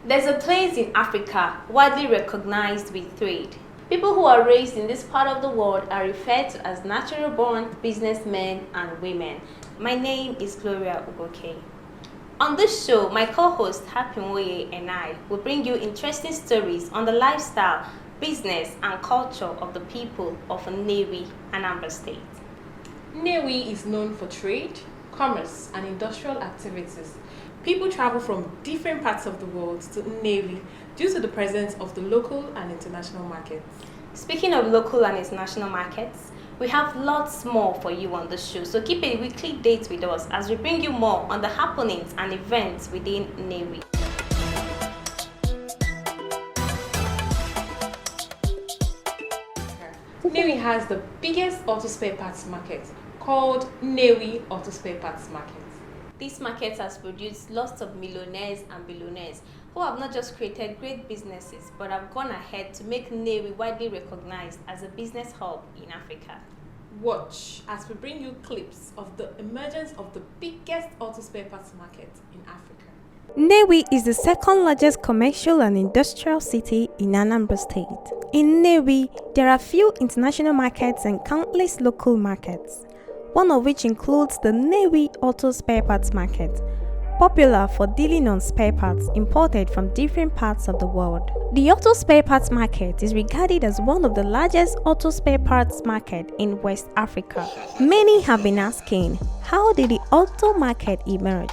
There's a place in Africa widely recognized with trade. People who are raised in this part of the world are referred to as natural-born businessmen and women. My name is Gloria Ugoke. On this show, my co-host Happy Nwoye and I will bring you interesting stories on the lifestyle, business and culture of the people of Nnewi, Anambra State. Nnewi is known for trade, commerce and industrial activities. People travel from different parts of the world to Nnewi due to the presence of the local and international markets. Speaking of local and international markets, we have lots more for you on the show, so keep a weekly date with us as we bring you more on the happenings and events within Nnewi. Nnewi has the biggest auto spare parts market called Nnewi Auto Spare Parts Market. This market has produced lots of millionaires and billionaires who have not just created great businesses but have gone ahead to make Nnewi widely recognized as a business hub in Africa. Watch as we bring you clips of the emergence of the biggest auto spare parts market in Africa. Nnewi is the second largest commercial and industrial city in Anambra State. In Nnewi, there are few international markets and countless local markets, one of which includes the Nnewi Auto Spare Parts Market, popular for dealing on spare parts imported from different parts of the world. The Auto Spare Parts Market is regarded as one of the largest auto spare parts market in West Africa. Many have been asking, how did the auto market emerge?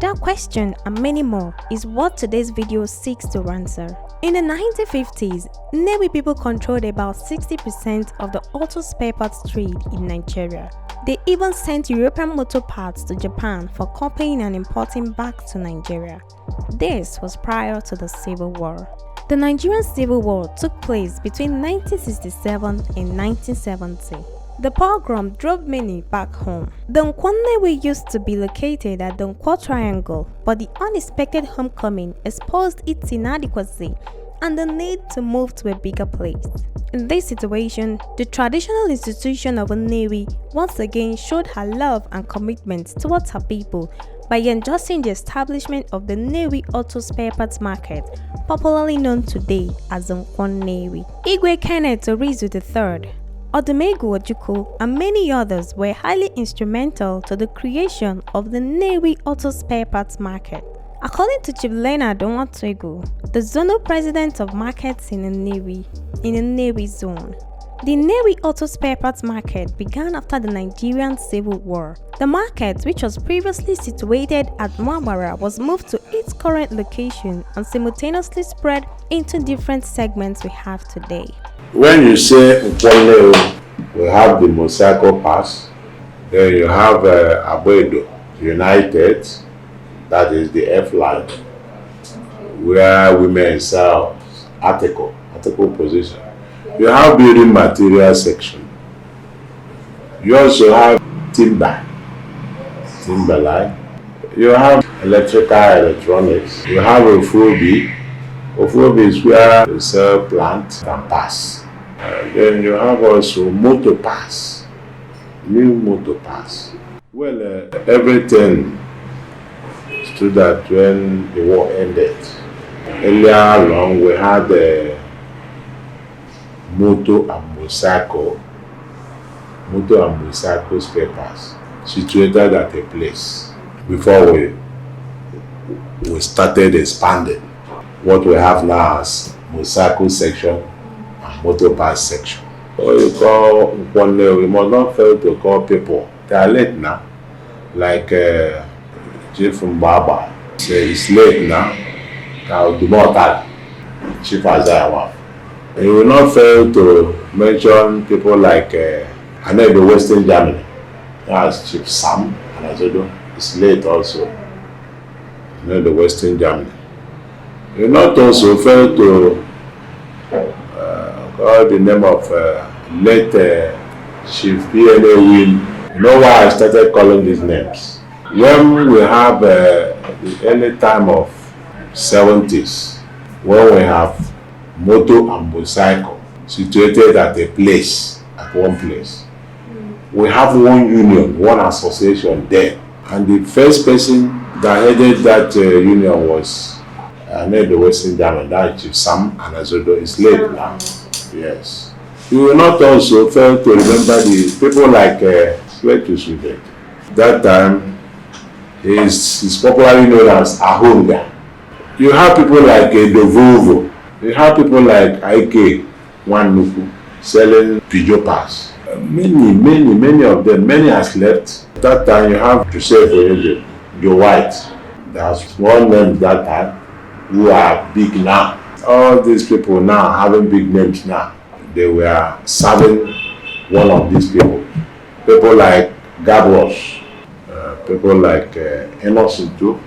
That question and many more is what today's video seeks to answer. In the 1950s, Nnewi people controlled about 60% of the auto spare parts trade in Nigeria. They even sent European motor parts to Japan for copying and importing back to Nigeria. This was prior to the Civil War. The Nigerian Civil War took place between 1967 and 1970. The pogrom drove many back home. The Nkwo Nnewi used to be located at the Nkwo Triangle, but the unexpected homecoming exposed its inadequacy and the need to move to a bigger place. In this situation, the traditional institution of Nnewi once again showed her love and commitment towards her people by endorsing the establishment of the Nnewi Auto Spare Parts Market, popularly known today as Nkwo Nnewi. Igwe Kenneth Orizu III, Odumegwu Ojukwu, and many others were highly instrumental to the creation of the Nnewi Auto Spare Parts Market. According to Chief Leonard Onwatuegu, the zonal president of markets in the Nnewi zone, the Nnewi Auto Spare Parts Market began after the Nigerian Civil War. The market, which was previously situated at Mwabara, was moved to its current location and simultaneously spread into different segments we have today. When you say Nkwo Nnewi, we have the Motorcycle Pass, then you have Abedo United, that is the F line, where women sell article position. You have building material section. You also have timber line. You have electronics. You have Ofuobi. Ofuobi is where you sell plant and pass. Then you have also motor pass, new motor pass. Well, everything stood that when the war ended. Earlier on, we had motor and motorcycle spare parts situated at a place before we started expanding what we have now as motorcycle section and motor parts section. What you call Nkwo Nnewi, we must not fail to call people. They are late now, like Chief Mbaba. It's late now. I'll do more time. Chief Azaiwa. You will not fail to mention people like I know the Western Germany. That's Chief Sam Anazodo. It's late also. I know the Western Germany. You will not also fail to call the name of late Chief Billionaire Will. You know why I started calling these names? When we have the early time of 70s, when we have motor and motorcycle situated at one place. We have one union, one association there, and the first person that headed that union was know the Western Diamond, that Chief Sam Anazodo is late now. Yes. You will not also fail to remember the people like Fletus Sudet. That time, he's popularly known as Ahunga. You have people like Dovovo. You have people like Ike Nwanuku selling Pijopas. Many of them, many has left. That time you have Joseph Oyeje, Joe White. There's one name that time who are big now. All these people now having big names now. They were serving one of these people. People like Gabros, people like Emerson too.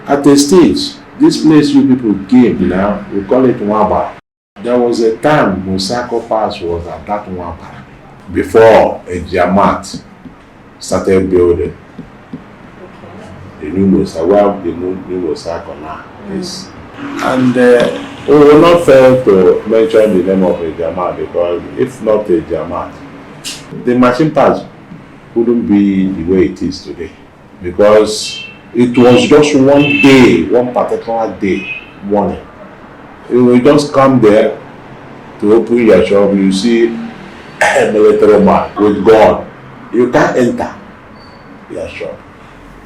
At a stage, this place you people came now, we call it Nwaba. There was a time Mosako Pass was at that Nwaba before a Jamat started building. The new Mosako, where the new Mosako now is. And we will not fail to mention the name of a Jamat, because if not a Jamat, the machine pass wouldn't be the way it is today. Because it was just one day, one particular day, morning. You will just come there to open your shop, you see a military man with gun. You can't enter your shop.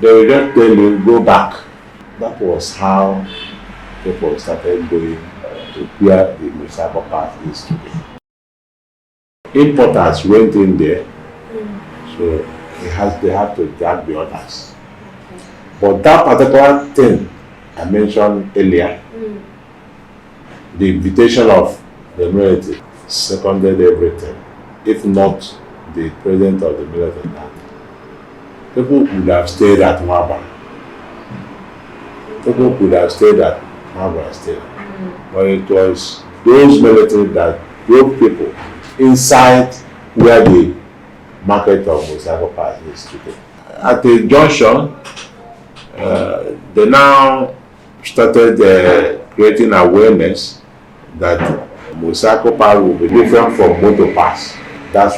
They will just tell you, go back. That was how people started going to where the Mosako Pass is today. Importers went in there, so they have to drag the others. But that particular thing I mentioned earlier, the invitation of the military seconded everything. If not the president of the military, people would have stayed at Nwaba. People could have stayed at Nwaba still. But it was those military that drove people inside where the market of Mosako Pass is today. At the junction, they now started creating awareness that Mosako Pass will be different from Motor Pass. That's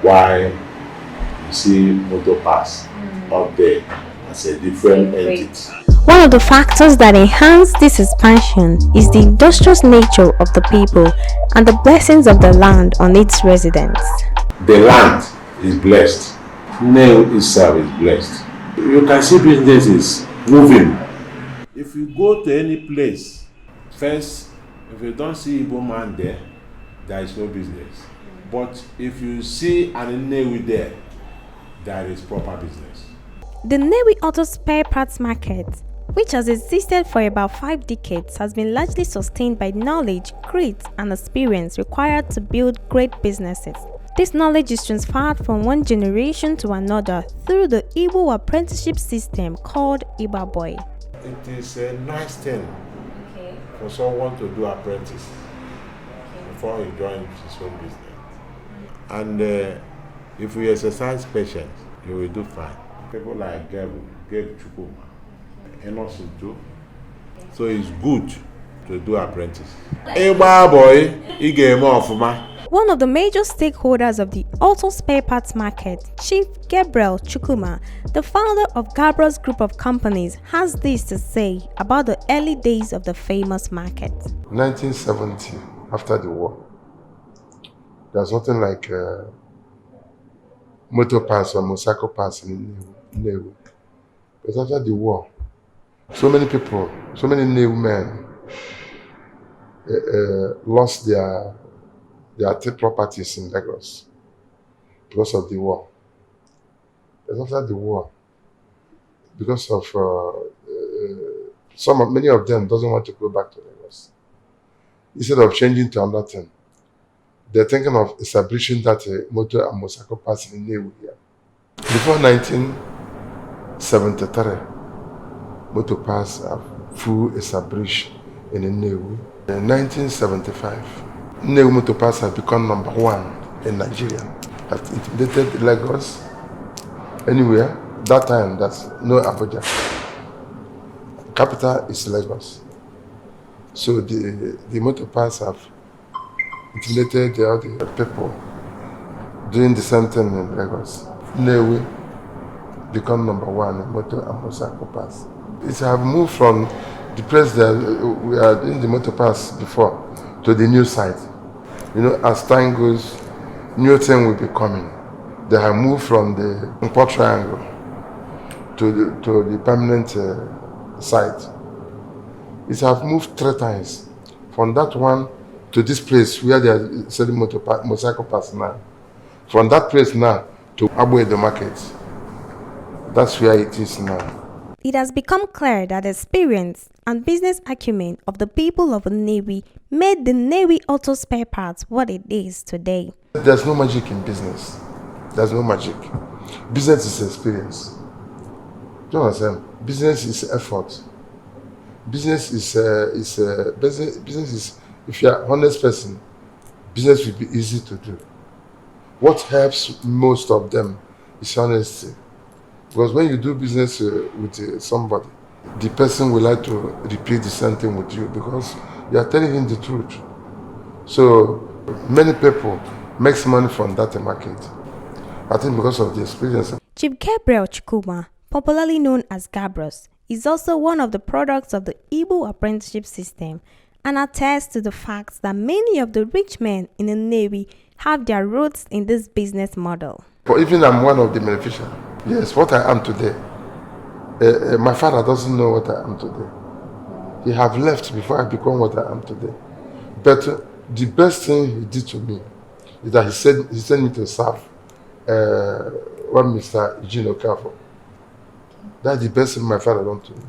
why you see Motor Pass up there as a different entity. One of the factors that enhance this expansion is the industrious nature of the people and the blessings of the land on its residents. The land is blessed. Nnewi itself is blessed. You can see businesses moving. If you go to any place, first, if you don't see Igbo man there is no business. But if you see an Nnewi there is proper business. The Nnewi Auto Spare Parts Market, which has existed for about 5 decades, has been largely sustained by knowledge, grit, and experience required to build great businesses. This knowledge is transferred from one generation to another through the Igbo apprenticeship system called Iba Boy. It is a nice thing for someone to do apprentice before he joins his own business. And if we exercise patience, you will do fine. People like Gabe Chukuma, Emerson too. So it's good to do apprentice. Iba Boy, he gave more of ma. One of the major stakeholders of the auto spare parts market, Chief Gabriel Chukuma, the founder of Gabriel's group of companies, has this to say about the early days of the famous market. 1970, after the war, there's nothing like Motor Pass or Mosako Pass in Nnewi. But after the war, so many people, so many Nnewi men lost their properties in Lagos because of the war. But after the war, because of many of them doesn't want to go back to Lagos. Instead of changing to another thing, they're thinking of establishing that Motor and Mosako Pass in Nnewi here. Before 1973, Motor Pass have full established in Nnewi. In 1975, Nnewi Motor Pass has become #1 in Nigeria. Have intimidated Lagos anywhere. That time, that's no Abuja. Capital is Lagos. So the Motor Pass have intimidated the other people doing the same thing in Lagos. Nnewi become #1 in Motor and Mosako Pass. It have moved from the place that we are doing the motor pass before to the new site. You know, as time goes, new thing will be coming. They have moved from the Nkwo Triangle to the permanent site. It have moved 3 times. From that one to this place where they are selling motorcycle pass now. From that place now to Abwe the market. That's where it is now. It has become clear that the experience and business acumen of the people of Nnewi made the Nnewi Auto Spare Parts what it is today. There's no magic in business. There's no magic. Business is experience. Do you understand? Business is effort. Business is business is, if you are an honest person, business will be easy to do. What helps most of them is honesty. Because when you do business with somebody, the person will like to repeat the same thing with you because you are telling him the truth. So many people make money from that market. I think because of the experience. Chief Gabriel Chukuma, popularly known as Gabros, is also one of the products of the Igbo apprenticeship system and attests to the fact that many of the rich men in the Nnewi have their roots in this business model. But even I'm one of the beneficiaries. Yes, what I am today. My father doesn't know what I am today. He have left before I become what I am today. But the best thing he did to me is that he sent me to serve one Mr. Eugene Okafor. That's the best thing my father done to me.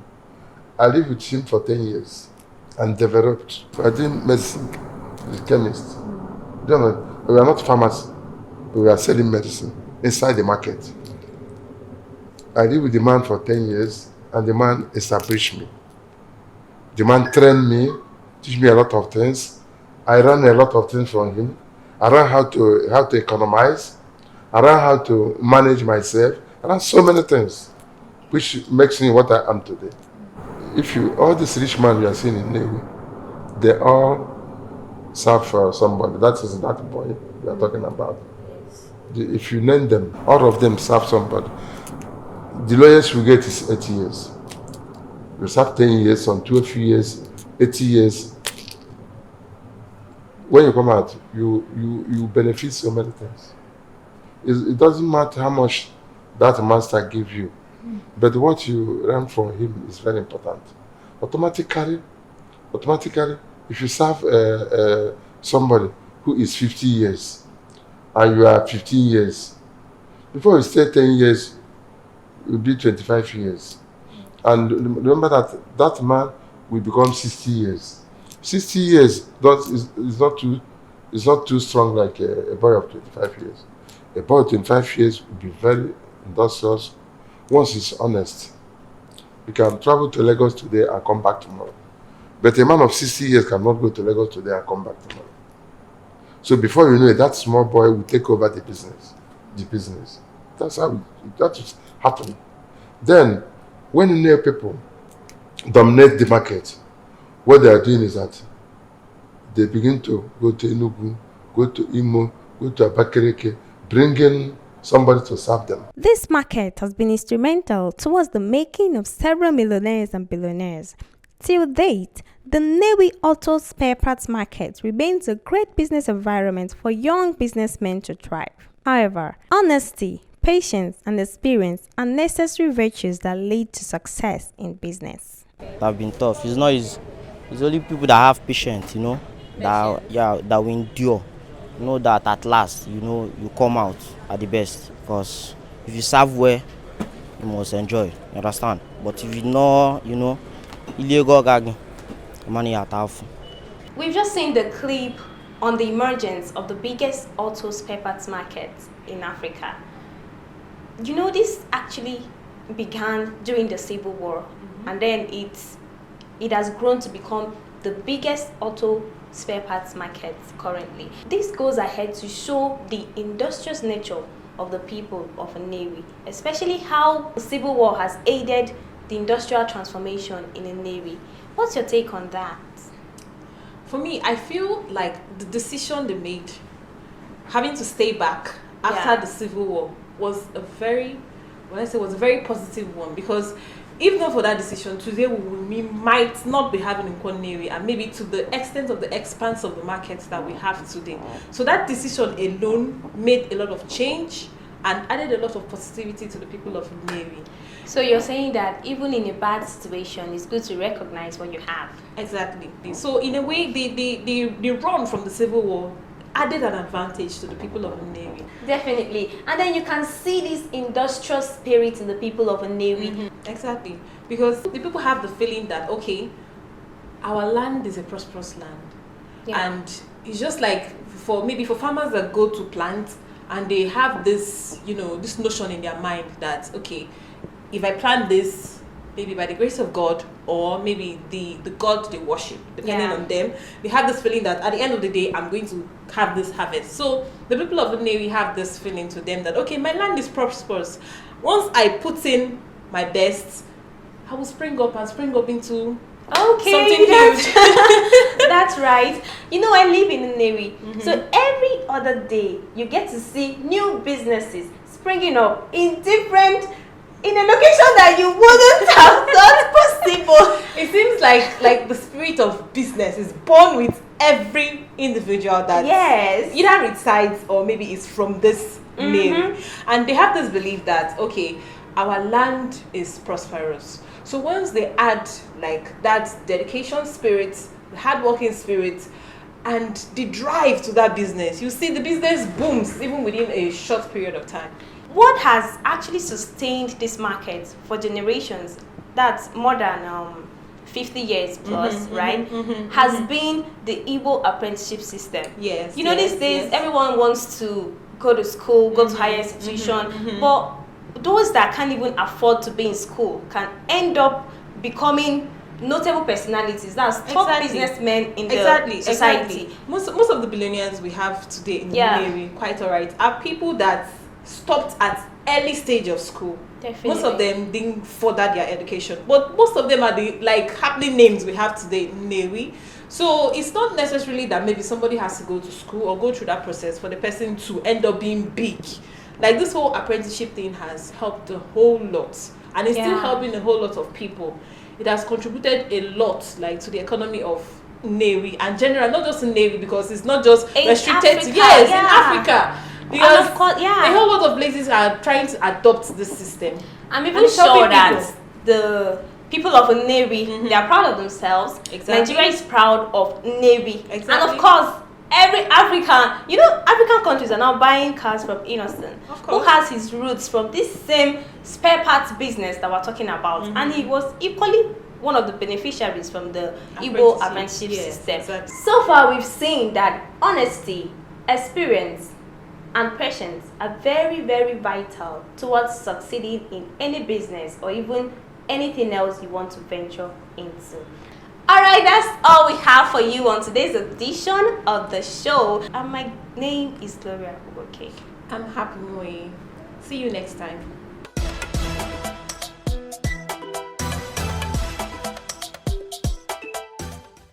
I lived with him for 10 years and developed. I did medicine, the chemist. You know, we are not pharmacists, but we are selling medicine inside the market. I lived with the man for 10 years and the man established me. The man trained me, teach me a lot of things. I learned a lot of things from him. I learned how to economize. I learned how to manage myself. I learned so many things, which makes me what I am today. If you, all these rich men you are seeing in Nnewi, they all serve for somebody. That is that boy we are talking about. If you name them, all of them serve somebody. The lowest we get is 80 years. You serve 10 years, some 12 years, 80 years. When you come out, you benefit so many things. It doesn't matter how much that master gives you, but what you learn from him is very important. Automatically, if you serve somebody who is 50 years and you are 15 years, before you stay 10 years, it will be 25 years. And remember that man will become 60 years. 60 years is not too strong like a boy of 25 years. A boy of 25 years will be very industrious once he's honest. You can travel to Lagos today and come back tomorrow. But a man of 60 years cannot go to Lagos today and come back tomorrow. So before you know it, that small boy will take over the business. That's how that is happening. Then, when Nnewi people dominate the market, what they are doing is that they begin to go to Enugu, go to Imo, go to Abakaliki, bring in somebody to serve them. This market has been instrumental towards the making of several millionaires and billionaires. Till date, the Nnewi Auto Spare Parts market remains a great business environment for young businessmen to thrive. However, honesty, patience, and experience are necessary virtues that lead to success in business. Have been tough. It's only people that have patience, that will endure. That at last, you come out at the best. Because if you serve well, you must enjoy. You understand? But if you know, illegal gagging, money at half. We've just seen the clip on the emergence of the biggest auto spare parts market in Africa. This actually began during the Civil War, and then it has grown to become the biggest auto spare parts market currently. This goes ahead to show the industrious nature of the people of Nnewi, especially how the Civil War has aided the industrial transformation in Nnewi. What's your take on that? For me, I feel like the decision they made, having to stay back after the Civil War, was a very positive one, because if not for that decision, today we might not be having Nkwo Nnewi, and maybe to the extent of the expanse of the markets that we have today. So that decision alone made a lot of change and added a lot of positivity to the people of Nnewi. So you're saying that even in a bad situation, it's good to recognize what you have. Exactly. So in a way, the run from the Civil War added an advantage to the people of Nnewi. Definitely. And then you can see this industrial spirit in the people of Nnewi. Exactly. Because the people have the feeling that, okay, our land is a prosperous land. Yeah. And it's just like for farmers that go to plant and they have this, this notion in their mind that, okay, if I plant this, maybe by the grace of God, or maybe the God they worship, depending on them, they have this feeling that at the end of the day, I'm going to have this harvest. So the people of Nnewi have this feeling to them that, okay, my land is prosperous. Once I put in my best, I will spring up into something huge. That's right. I live in Nnewi. So every other day, you get to see new businesses springing up in a location that you wouldn't have thought possible. It seems like the spirit of business is born with every individual that either resides or maybe is from this name. And they have this belief that, okay, our land is prosperous. So once they add like that dedication spirit, the hardworking spirit, and the drive to that business, you see the business booms even within a short period of time. What has actually sustained this market for generations, that's more than 50 years plus, right, has been the Igbo apprenticeship system. Yes. These days, everyone wants to go to school, go to higher institution, but those that can't even afford to be in school can end up becoming notable personalities. That's top businessmen in the society. Exactly. Most of the billionaires we have today in Nnewi, quite alright, are people that stopped at early stage of school. Definitely. Most of them didn't further their education, but most of them are the happening names we have today in Nnewi. So it's not necessarily that maybe somebody has to go to school or go through that process for the person to end up being big. Like this whole apprenticeship thing has helped a whole lot, and it's still helping a whole lot of people. It has contributed a lot to the economy of Nnewi and general, not just in Nnewi, because it's not just restricted Africa, in Africa. Because of course, a whole lot of places are trying to adopt this system. I'm even sure that the people of Nnewi, they are proud of themselves. Exactly. Nigeria is proud of Nnewi. Exactly. And of course, every African, African countries are now buying cars from Innocent, who has his roots from this same spare parts business that we're talking about. And he was equally one of the beneficiaries from the Igbo apprenticeship system. Exactly. So far, we've seen that honesty, experience, and patience are very, very vital towards succeeding in any business or even anything else you want to venture into. Alright, that's all we have for you on today's edition of the show. And my name is Gloria Ogoke. I'm Happy Moe. See you next time.